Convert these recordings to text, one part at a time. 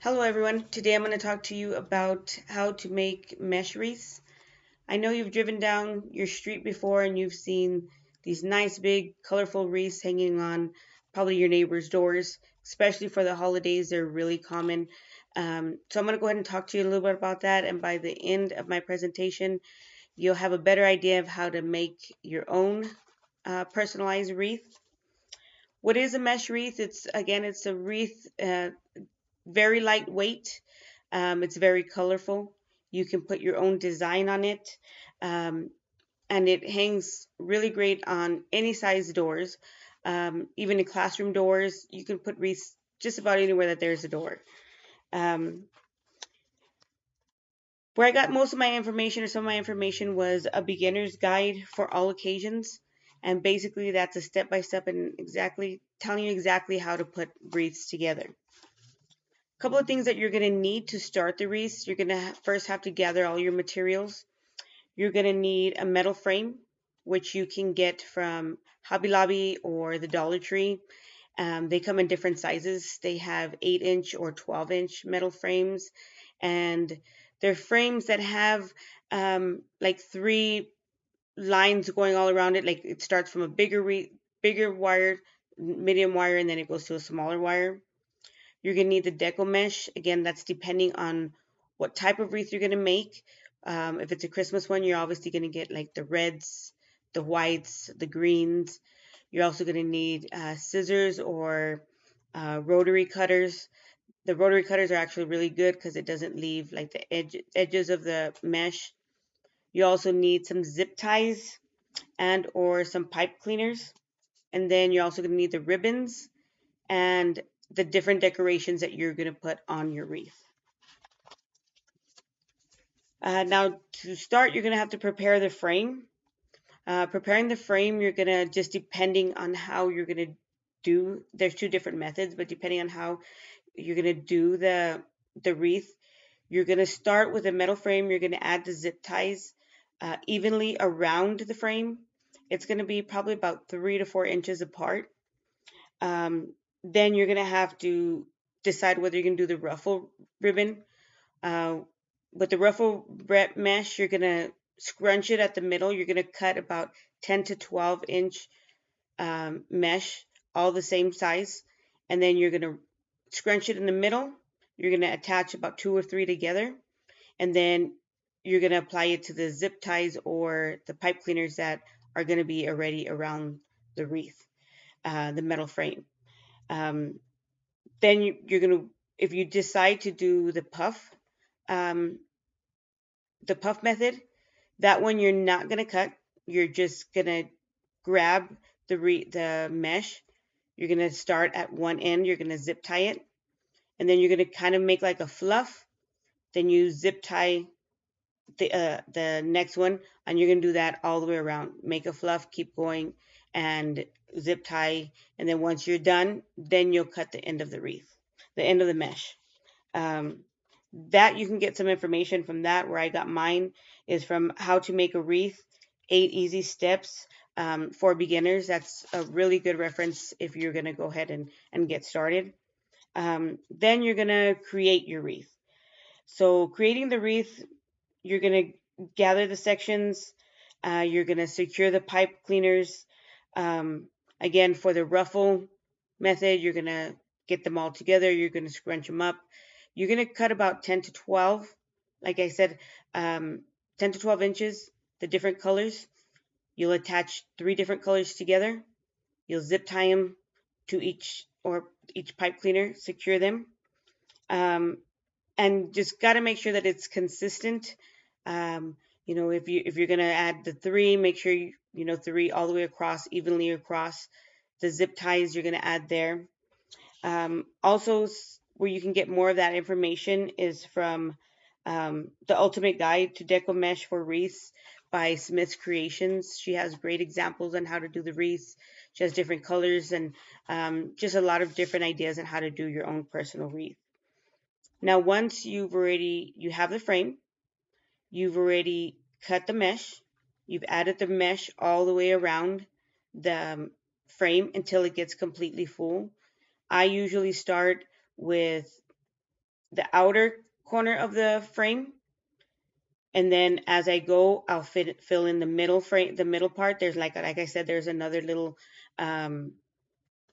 Hello everyone. Today I'm going to talk to you about how to make mesh wreaths. I know you've driven down your street before and you've seen these nice big colorful wreaths hanging on probably your neighbor's doors, especially for the holidays. They're really common. So I'm going to go ahead and talk to you a little bit about that, and by the end of my presentation you'll have a better idea of how to make your own personalized wreath. What is a mesh wreath? It's a wreath, very lightweight. It's very colorful. You can put your own design on it, um, and it hangs really great on any size doors. Even in classroom doors, you can put wreaths just about anywhere that there's a door. Um, where I got most of my information, or some of my information, was a beginner's guide for all occasions. And basically, that's a step by step and exactly telling you exactly how to put wreaths together. A couple of things that you're going to need to start the wreaths. You're going to first have to gather all your materials. You're going to need a metal frame, which you can get from Hobby Lobby or the Dollar Tree. They come in different sizes. They have 8-inch or 12-inch metal frames, and they're frames that have like three lines going all around it. Like it starts from a bigger wire, medium wire, and then it goes to a smaller wire. You're going to need the deco mesh. Again, that's depending on what type of wreath you're going to make. If it's a Christmas one, you're obviously going to get like the reds, the whites, the greens. You're also going to need scissors or rotary cutters. The rotary cutters are actually really good because it doesn't leave like the edges of the mesh. You also need some zip ties and or some pipe cleaners. And then you're also going to need the ribbons and the different decorations that you're going to put on your wreath. Now, to start, you're going to have to prepare the frame. Preparing the frame, you're going to, just depending on how you're going to do, there's two different methods, but depending on how you're going to do the wreath, you're going to start with a metal frame. You're going to add the zip ties evenly around the frame. It's going to be probably about 3 to 4 inches apart. Um, then you're going to have to decide whether you're going to do the ruffle ribbon. Uh, with the ruffle mesh, you're going to scrunch it at the middle. You're going to cut about 10 to 12 inch mesh, all the same size. And then you're going to scrunch it in the middle. You're going to attach about two or three together. And then you're going to apply it to the zip ties or the pipe cleaners that are going to be already around the wreath, the metal frame. Um, then you're going to, if you decide to do um, the puff method, that one you're not going to cut. You're just going to grab the mesh. You're going to start at one end. You're going to zip tie it. And then you're going to kind of make like a fluff. Then you zip tie the next one, and you're going to do that all the way around. Make a fluff, keep going, and zip tie. And then once you're done, then you'll cut the end of the wreath, the end of the mesh. Um, that you can get some information from that. Where I got mine is from How to Make a Wreath, 8 Easy Steps for Beginners. That's a really good reference if you're going to go ahead and get started. Then you're going to create your wreath. So creating the wreath, you're going to gather the sections. You're going to secure the pipe cleaners. Again, for the ruffle method, you're going to get them all together. You're going to scrunch them up. You're going to cut about 10 to 12, like I said, 10 to 12 inches, the different colors. You'll attach 3 different colors together. You'll zip tie them to each pipe cleaner, secure them. And just got to make sure that it's consistent. If you're gonna add the three, make sure three all the way across, evenly across. The zip ties you're gonna add there. Also, where you can get more of that information is from the Ultimate Guide to Deco Mesh for Wreaths by Smith's Creations. She has great examples on how to do the wreaths. She has different colors and just a lot of different ideas on how to do your own personal wreath. Now, once you have the frame, you've already cut the mesh, you've added the mesh all the way around the frame until it gets completely full. I usually start with the outer corner of the frame, and then as I go, I'll fill in the middle frame, the middle part. There's like I said, there's um,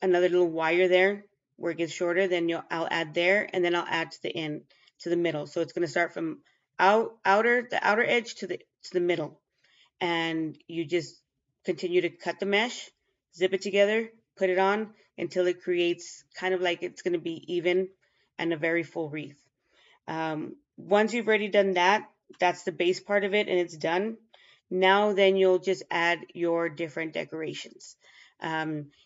another little wire there where it gets shorter. Then I'll add there, and then I'll add to the end, to the middle. So it's going to start from the outer edge to the middle, and you just continue to cut the mesh, zip it together, put it on until it creates kind of like it's going to be even and a very full wreath. Once you've already done that, that's the base part of it and it's done. Now then you'll just add your different decorations.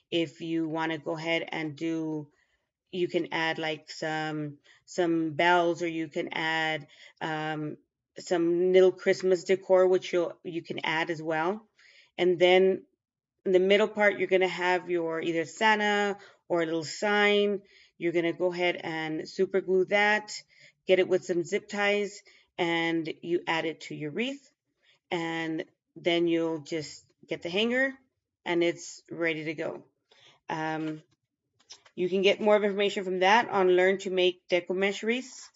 If you want to go ahead and you can add like some bells, or you can add um, some little Christmas decor, which you can add as well. And then in the middle part, you're gonna have your either Santa or a little sign. You're gonna go ahead and super glue that, get it with some zip ties, and you add it to your wreath. And then you'll just get the hanger, and it's ready to go. Um, you can get more of information from that on Learn to Make Deco Mesh Wreaths.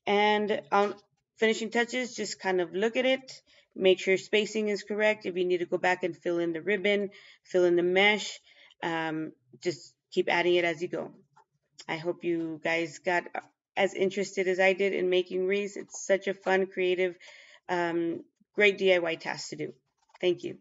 And on finishing touches, just kind of look at it, make sure spacing is correct. If you need to go back and fill in the ribbon, fill in the mesh, just keep adding it as you go. I hope you guys got as interested as I did in making wreaths. It's such a fun, creative, um, great DIY task to do. Thank you.